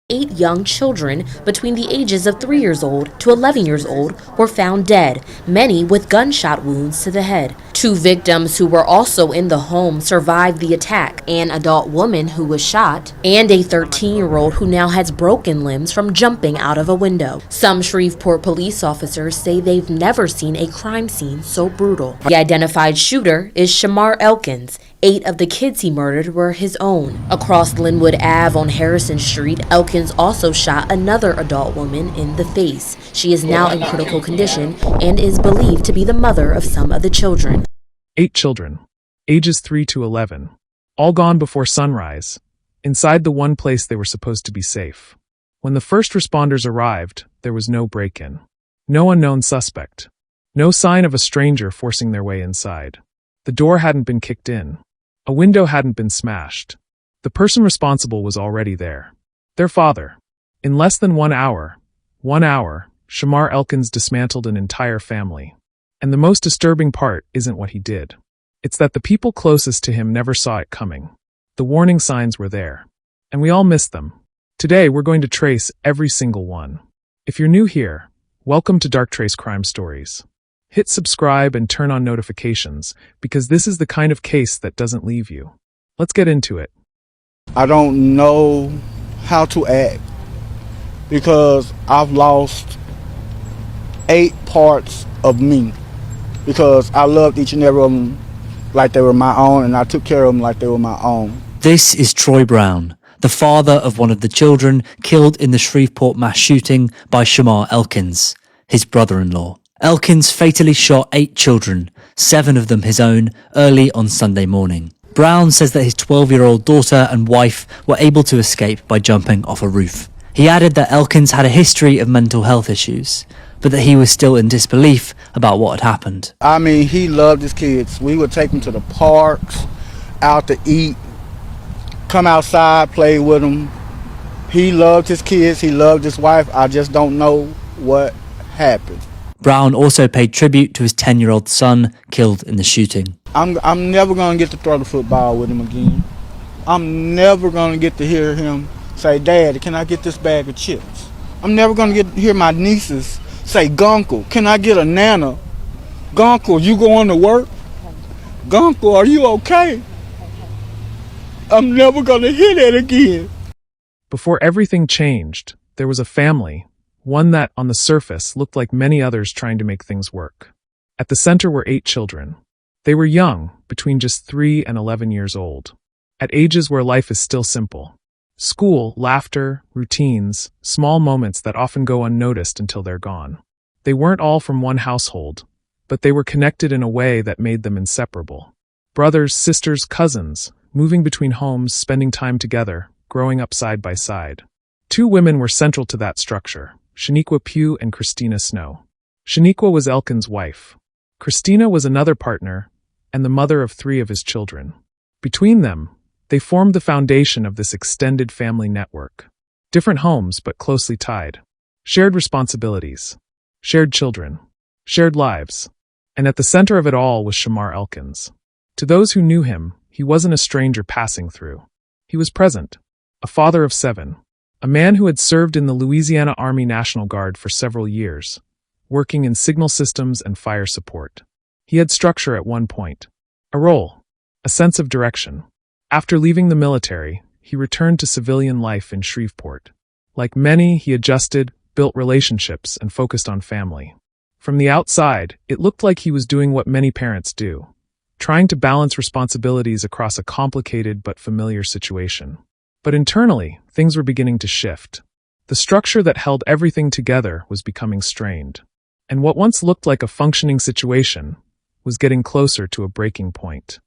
8 young children between the ages of 3 years old to 11 years old were found dead, many with gunshot wounds to the head. 2 victims who were also in the home survived the attack, an adult woman who was shot, and a 13-year-old who now has broken limbs from jumping out of a window. Some Shreveport police officers say they've never seen a crime scene so brutal. The identified shooter is Shamar Elkins. 8 of the kids he murdered were his own. Across Linwood Ave on Harrison Street, Elkins also shot another adult woman in the face. She is now in critical condition and is believed to be the mother of some of the children. 8 children, ages 3 to 11, all gone before sunrise, inside the one place they were supposed to be safe. When the first responders arrived, there was no break-in. No unknown suspect. No sign of a stranger forcing their way inside. The door hadn't been kicked in. A window hadn't been smashed. The person responsible was already there. Their father. In less than 1 hour, Shamar Elkins dismantled an entire family. And the most disturbing part isn't what he did. It's that the people closest to him never saw it coming. The warning signs were there. And we all missed them. Today, we're going to trace every single one. If you're new here, welcome to Dark Trace Crime Stories. Hit subscribe and turn on notifications, because this is the kind of case that doesn't leave you. Let's get into it. I don't know how to act because I've lost 8 parts of me because I loved each and every one of them like they were my own, and I took care of them like they were my own. This is Troy Brown, the father of one of the children killed in the Shreveport mass shooting by Shamar Elkins, his brother-in-law. Elkins fatally shot 8 children, 7 of them his own, early on Sunday morning. Brown says that his 12-year-old daughter and wife were able to escape by jumping off a roof. He added that Elkins had a history of mental health issues, but that he was still in disbelief about what had happened. I mean, he loved his kids. We would take them to the parks, out to eat, come outside, play with them. He loved his kids. He loved his wife. I just don't know what happened. Brown also paid tribute to his 10-year-old son killed in the shooting. I'm never going to get to throw the football with him again. I'm never going to get to hear him say, "Dad, can I get this bag of chips?" I'm never going to hear my nieces say, "Gunkle, can I get a nana? Gunkle, you going to work? Gunkle, are you okay?" I'm never going to hear that again. Before everything changed, there was a family, one that, on the surface, looked like many others trying to make things work. At the center were 8 children. They were young, between just 3 and 11 years old, at ages where life is still simple. School, laughter, routines, small moments that often go unnoticed until they're gone. They weren't all from one household, but they were connected in a way that made them inseparable. Brothers, sisters, cousins, moving between homes, spending time together, growing up side by side. 2 women were central to that structure, Shaniqua Pugh and Christina Snow. Shaniqua was Elkins' wife. Christina was another partner, and the mother of 3 of his children. Between them, they formed the foundation of this extended family network. Different homes, but closely tied. Shared responsibilities. Shared children. Shared lives. And at the center of it all was Shamar Elkins. To those who knew him, he wasn't a stranger passing through. He was present. A father of 7. A man who had served in the Louisiana Army National Guard for several years, working in signal systems and fire support. He had structure at one point. A role. A sense of direction. After leaving the military, he returned to civilian life in Shreveport. Like many, he adjusted, built relationships, and focused on family. From the outside, it looked like he was doing what many parents do, trying to balance responsibilities across a complicated but familiar situation. But internally, things were beginning to shift. The structure that held everything together was becoming strained. And what once looked like a functioning situation was getting closer to a breaking point.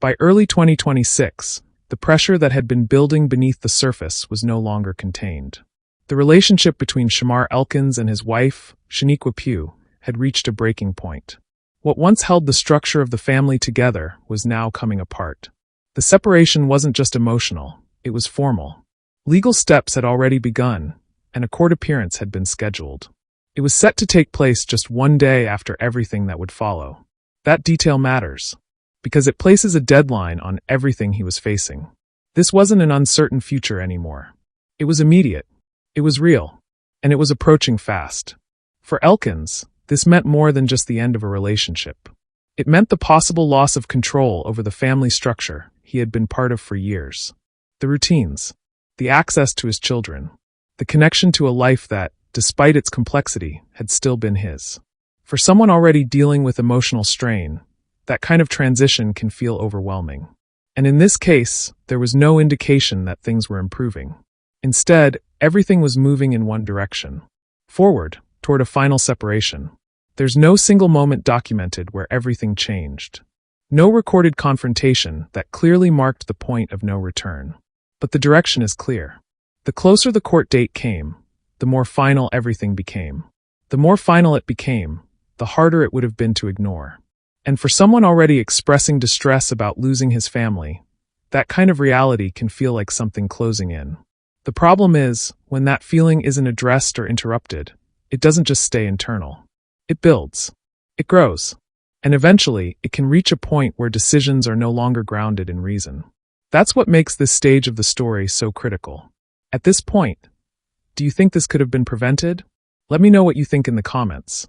By early 2026, the pressure that had been building beneath the surface was no longer contained. The relationship between Shamar Elkins and his wife, Shaniqua Pugh, had reached a breaking point. What once held the structure of the family together was now coming apart. The separation wasn't just emotional, it was formal. Legal steps had already begun, and a court appearance had been scheduled. It was set to take place just one day after everything that would follow. That detail matters, because it places a deadline on everything he was facing. This wasn't an uncertain future anymore. It was immediate. It was real. And it was approaching fast. For Elkins, this meant more than just the end of a relationship. It meant the possible loss of control over the family structure he had been part of for years. The routines, the access to his children, the connection to a life that, despite its complexity, had still been his. For someone already dealing with emotional strain, that kind of transition can feel overwhelming. And in this case, there was no indication that things were improving. Instead, everything was moving in one direction. Forward, toward a final separation. There's no single moment documented where everything changed. No recorded confrontation that clearly marked the point of no return. But the direction is clear. The closer the court date came, the more final everything became. The more final it became, the harder it would have been to ignore. And for someone already expressing distress about losing his family, that kind of reality can feel like something closing in. The problem is, when that feeling isn't addressed or interrupted, it doesn't just stay internal. It builds. It grows. And eventually, it can reach a point where decisions are no longer grounded in reason. That's what makes this stage of the story so critical. At this point, do you think this could have been prevented? Let me know what you think in the comments.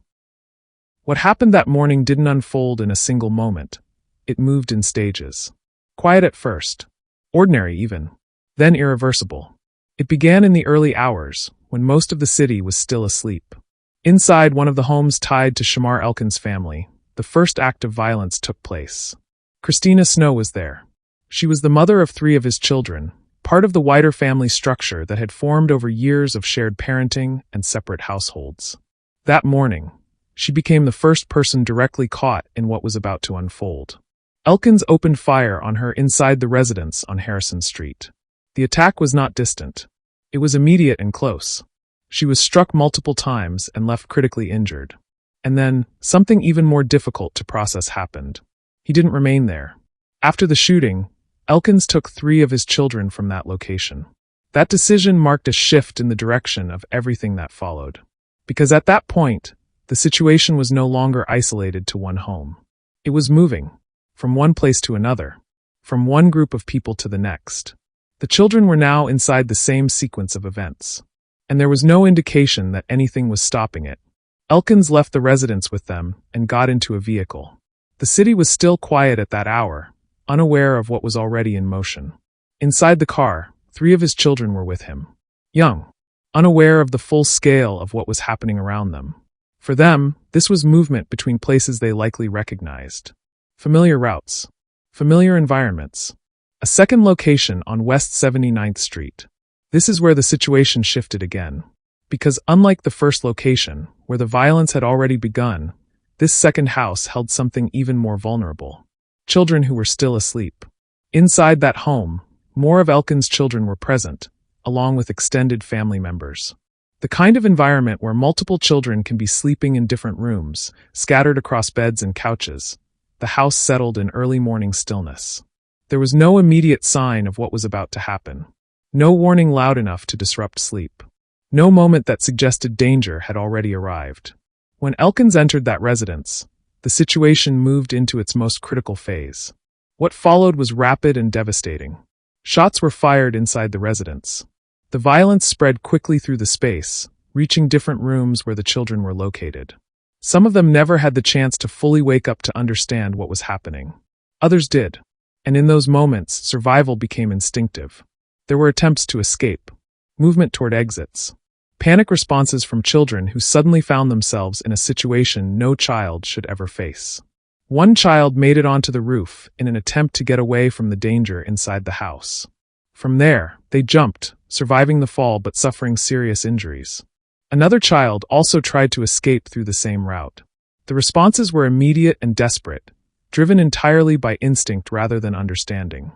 What happened that morning didn't unfold in a single moment. It moved in stages. Quiet at first. Ordinary even. Then irreversible. It began in the early hours, when most of the city was still asleep. Inside one of the homes tied to Shamar Elkins' family, the first act of violence took place. Christina Snow was there. She was the mother of 3 of his children, part of the wider family structure that had formed over years of shared parenting and separate households. That morning, she became the first person directly caught in what was about to unfold. Elkins opened fire on her inside the residence on Harrison Street. The attack was not distant. It was immediate and close. She was struck multiple times and left critically injured. And then, something even more difficult to process happened. He didn't remain there. After the shooting, Elkins took 3 of his children from that location. That decision marked a shift in the direction of everything that followed. Because at that point, the situation was no longer isolated to one home. It was moving, from one place to another, from one group of people to the next. The children were now inside the same sequence of events. And there was no indication that anything was stopping it. Elkins left the residence with them and got into a vehicle. The city was still quiet at that hour, unaware of what was already in motion. Inside the car, 3 of his children were with him. Young, unaware of the full scale of what was happening around them. For them, this was movement between places they likely recognized. Familiar routes. Familiar environments. A second location on West 79th Street. This is where the situation shifted again. Because unlike the first location, where the violence had already begun, this second house held something even more vulnerable. Children who were still asleep. Inside that home, more of Elkins' children were present, along with extended family members. The kind of environment where multiple children can be sleeping in different rooms, scattered across beds and couches. The house settled in early morning stillness. There was no immediate sign of what was about to happen. No warning loud enough to disrupt sleep. No moment that suggested danger had already arrived. When Elkins entered that residence, the situation moved into its most critical phase. What followed was rapid and devastating. Shots were fired inside the residence. The violence spread quickly through the space, reaching different rooms where the children were located. Some of them never had the chance to fully wake up to understand what was happening. Others did. And in those moments, survival became instinctive. There were attempts to escape, movement toward exits, panic responses from children who suddenly found themselves in a situation no child should ever face. One child made it onto the roof in an attempt to get away from the danger inside the house. From there, they jumped, surviving the fall but suffering serious injuries. Another child also tried to escape through the same route. The responses were immediate and desperate, driven entirely by instinct rather than understanding.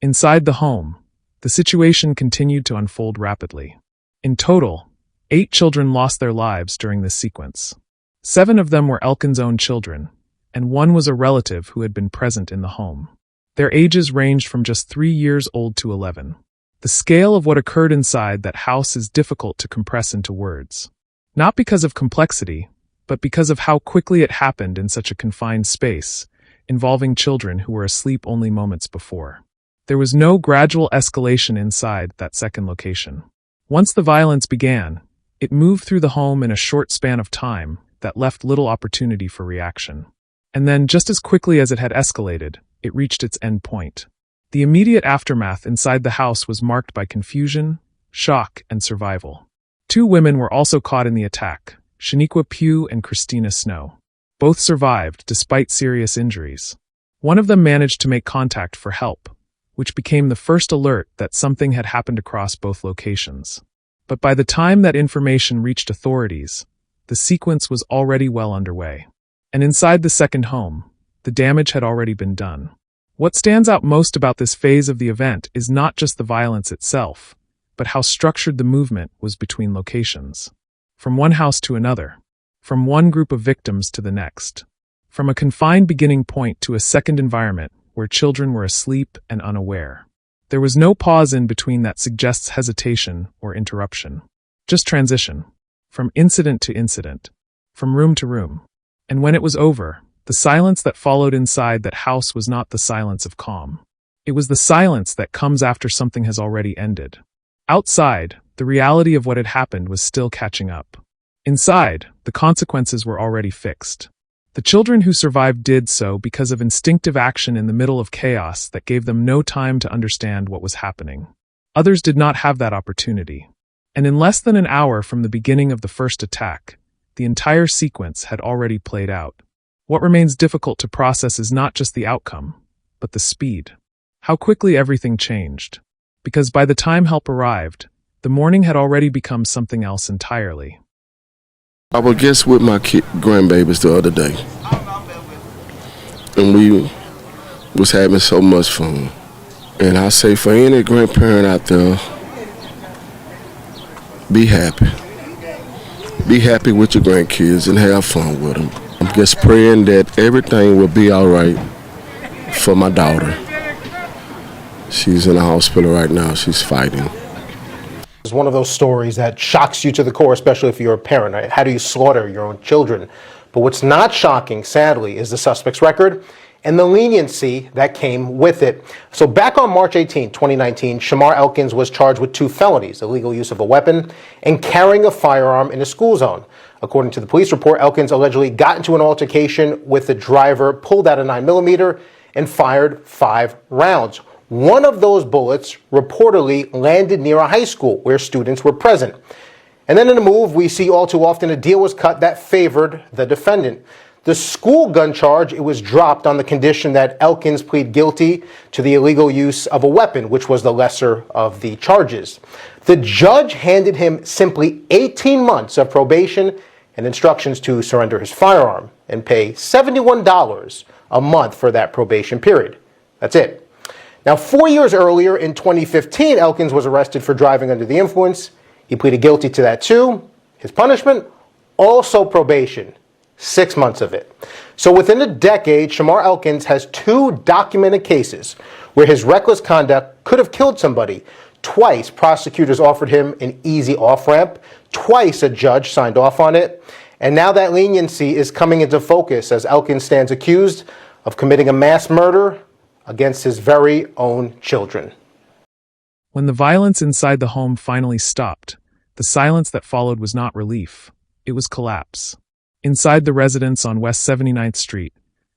Inside the home, the situation continued to unfold rapidly. In total, 8 children lost their lives during this sequence. 7 of them were Elkins' own children, and 1 was a relative who had been present in the home. Their ages ranged from just 3 years old to 11. The scale of what occurred inside that house is difficult to compress into words. Not because of complexity, but because of how quickly it happened in such a confined space, involving children who were asleep only moments before. There was no gradual escalation inside that second location. Once the violence began, it moved through the home in a short span of time that left little opportunity for reaction. And then, just as quickly as it had escalated, it reached its end point. The immediate aftermath inside the house was marked by confusion, shock, and survival. 2 women were also caught in the attack, Shaniqua Pugh and Christina Snow. Both survived despite serious injuries. One of them managed to make contact for help, which became the first alert that something had happened across both locations. But by the time that information reached authorities, the sequence was already well underway. And inside the second home, the damage had already been done. What stands out most about this phase of the event is not just the violence itself, but how structured the movement was between locations. From one house to another, from one group of victims to the next, from a confined beginning point to a second environment where children were asleep and unaware. There was no pause in between that suggests hesitation or interruption. Just transition, from incident to incident, from room to room. And when it was over, the silence that followed inside that house was not the silence of calm. It was the silence that comes after something has already ended. Outside, the reality of what had happened was still catching up. Inside, the consequences were already fixed. The children who survived did so because of instinctive action in the middle of chaos that gave them no time to understand what was happening. Others did not have that opportunity. And in less than an hour from the beginning of the first attack, the entire sequence had already played out. What remains difficult to process is not just the outcome, but the speed. How quickly everything changed. Because by the time help arrived, the morning had already become something else entirely. I was just with my grandbabies the other day, and we was having so much fun. And I say for any grandparent out there, be happy. Be happy with your grandkids and have fun with them. I'm just praying that everything will be all right for my daughter. She's in the hospital right now. She's fighting. It's one of those stories that shocks you to the core, especially if you're a parent. Right? How do you slaughter your own children? But what's not shocking, sadly, is the suspect's record and the leniency that came with it. So back on March 18, 2019, Shamar Elkins was charged with 2 felonies, illegal use of a weapon and carrying a firearm in a school zone. According to the police report, Elkins allegedly got into an altercation with the driver, pulled out a 9mm, and fired 5 rounds. One of those bullets reportedly landed near a high school where students were present. And then in a move, we see all too often a deal was cut that favored the defendant. The school gun charge, it was dropped on the condition that Elkins plead guilty to the illegal use of a weapon, which was the lesser of the charges. The judge handed him simply 18 months of probation and instructions to surrender his firearm and pay $71 a month for that probation period. That's it. Now, 4 years earlier, in 2015, Elkins was arrested for driving under the influence. He pleaded guilty to that too. His punishment? Also probation. 6 months of it. So within a decade, Shamar Elkins has 2 documented cases where his reckless conduct could have killed somebody. Twice, prosecutors offered him an easy off-ramp. Twice, a judge signed off on it. And now that leniency is coming into focus as Elkins stands accused of committing a mass murder against his very own children. When the violence inside the home finally stopped, the silence that followed was not relief, it was collapse. Inside the residence on West 79th Street,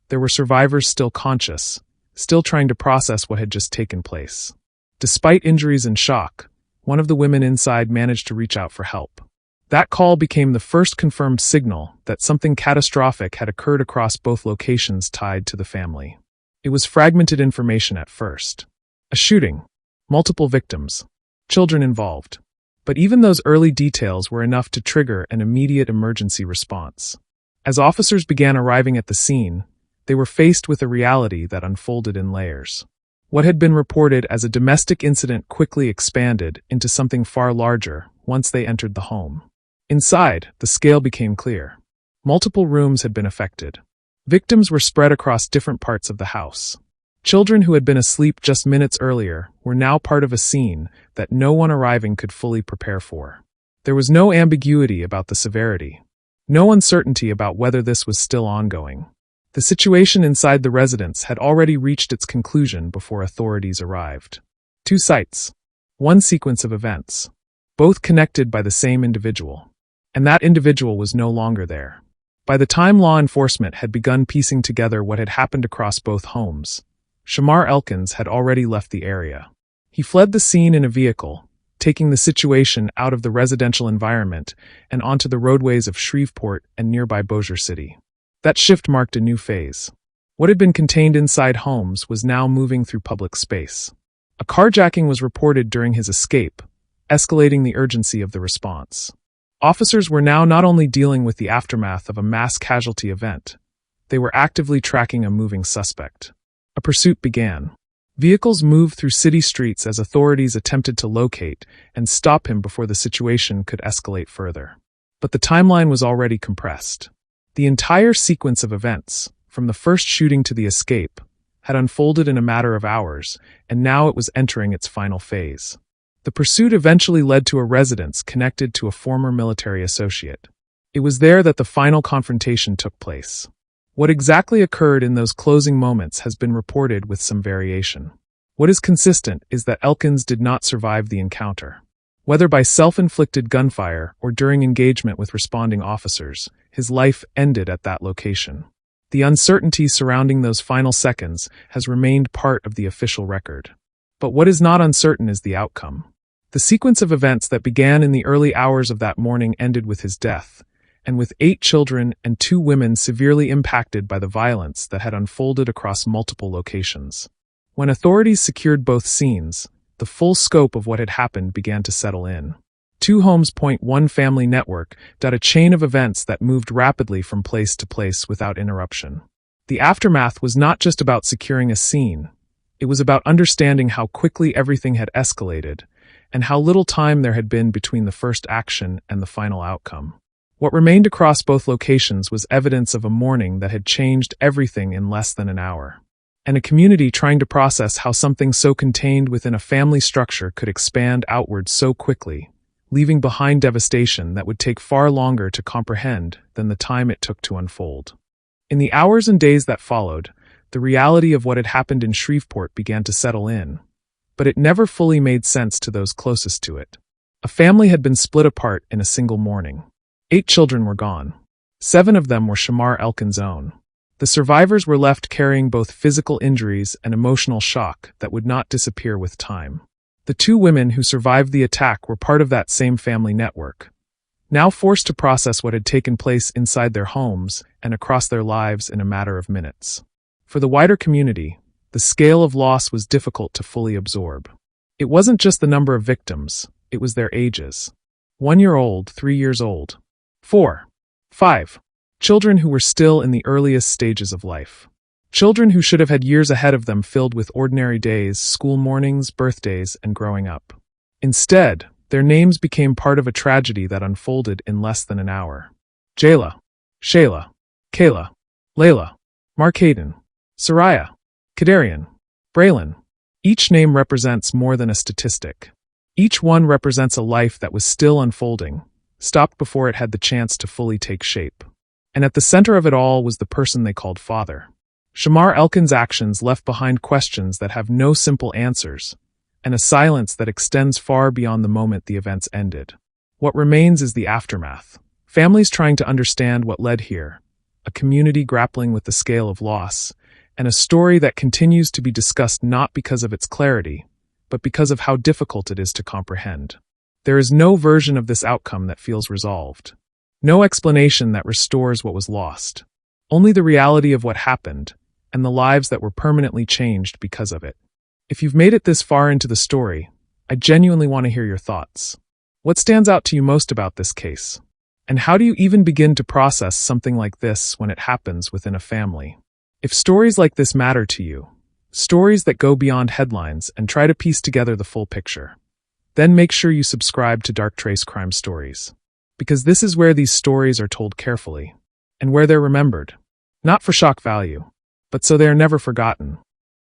there were survivors still conscious, still trying to process what had just taken place. Despite injuries and shock, one of the women inside managed to reach out for help. That call became the first confirmed signal that something catastrophic had occurred across both locations tied to the family. It was fragmented information at first. A shooting, multiple victims, children involved. But even those early details were enough to trigger an immediate emergency response. As officers began arriving at the scene, they were faced with a reality that unfolded in layers. What had been reported as a domestic incident quickly expanded into something far larger once they entered the home. Inside, the scale became clear. Multiple rooms had been affected. Victims were spread across different parts of the house. Children who had been asleep just minutes earlier were now part of a scene that no one arriving could fully prepare for. There was no ambiguity about the severity, no uncertainty about whether this was still ongoing. The situation inside the residence had already reached its conclusion before authorities arrived. 2 sites, 1 sequence of events. both connected by the same individual. And that individual was no longer there. By the time law enforcement had begun piecing together what had happened across both homes, Shamar Elkins had already left the area. He fled the scene in a vehicle, taking the situation out of the residential environment and onto the roadways of Shreveport and nearby Bossier City. That shift marked a new phase. What had been contained inside homes was now moving through public space. A carjacking was reported during his escape, escalating the urgency of the response. Officers were now not only dealing with the aftermath of a mass casualty event, they were actively tracking a moving suspect. A pursuit began. Vehicles moved through city streets as authorities attempted to locate and stop him before the situation could escalate further. But the timeline was already compressed. The entire sequence of events, from the first shooting to the escape, had unfolded in a matter of hours, and now it was entering its final phase. The pursuit eventually led to a residence connected to a former military associate. It was there that the final confrontation took place. What exactly occurred in those closing moments has been reported with some variation. What is consistent is that Elkins did not survive the encounter. Whether by self-inflicted gunfire or during engagement with responding officers, his life ended at that location. The uncertainty surrounding those final seconds has remained part of the official record. But what is not uncertain is the outcome. The sequence of events that began in the early hours of that morning ended with his death, and with 8 children and 2 women severely impacted by the violence that had unfolded across multiple locations. When authorities secured both scenes, the full scope of what had happened began to settle in. 2 Homes Point One family network did a chain of events that moved rapidly from place to place without interruption. The aftermath was not just about securing a scene, it was about understanding how quickly everything had escalated, and how little time there had been between the first action and the final outcome. What remained across both locations was evidence of a morning that had changed everything in less than an hour, and a community trying to process how something so contained within a family structure could expand outward so quickly, leaving behind devastation that would take far longer to comprehend than the time it took to unfold. In the hours and days that followed, the reality of what had happened in Shreveport began to settle in, but it never fully made sense to those closest to it. A family had been split apart in a single morning. 8 children were gone. 7 of them were Shamar Elkins' own. The survivors were left carrying both physical injuries and emotional shock that would not disappear with time. The 2 women who survived the attack were part of that same family network, now forced to process what had taken place inside their homes and across their lives in a matter of minutes. For the wider community, the scale of loss was difficult to fully absorb. It wasn't just the number of victims, it was their ages. 1-year-old, 3 years old, 4, 5. Children who were still in the earliest stages of life. Children who should have had years ahead of them filled with ordinary days, school mornings, birthdays, and growing up. Instead, their names became part of a tragedy that unfolded in less than an hour. Jayla, Shayla, Kayla, Layla, Markaden, Soraya, Kadarian, Braylon. Each name represents more than a statistic. Each one represents a life that was still unfolding, stopped before it had the chance to fully take shape. And at the center of it all was the person they called father. Shamar Elkins' actions left behind questions that have no simple answers, and a silence that extends far beyond the moment the events ended. What remains is the aftermath. Families trying to understand what led here, a community grappling with the scale of loss, and a story that continues to be discussed not because of its clarity, but because of how difficult it is to comprehend. There is no version of this outcome that feels resolved. No explanation that restores what was lost. Only the reality of what happened, and the lives that were permanently changed because of it. If you've made it this far into the story, I genuinely want to hear your thoughts. What stands out to you most about this case? And how do you even begin to process something like this when it happens within a family? If stories like this matter to you, stories that go beyond headlines and try to piece together the full picture, then make sure you subscribe to Dark Trace Crime Stories. Because this is where these stories are told carefully, and where they're remembered, not for shock value, but so they are never forgotten.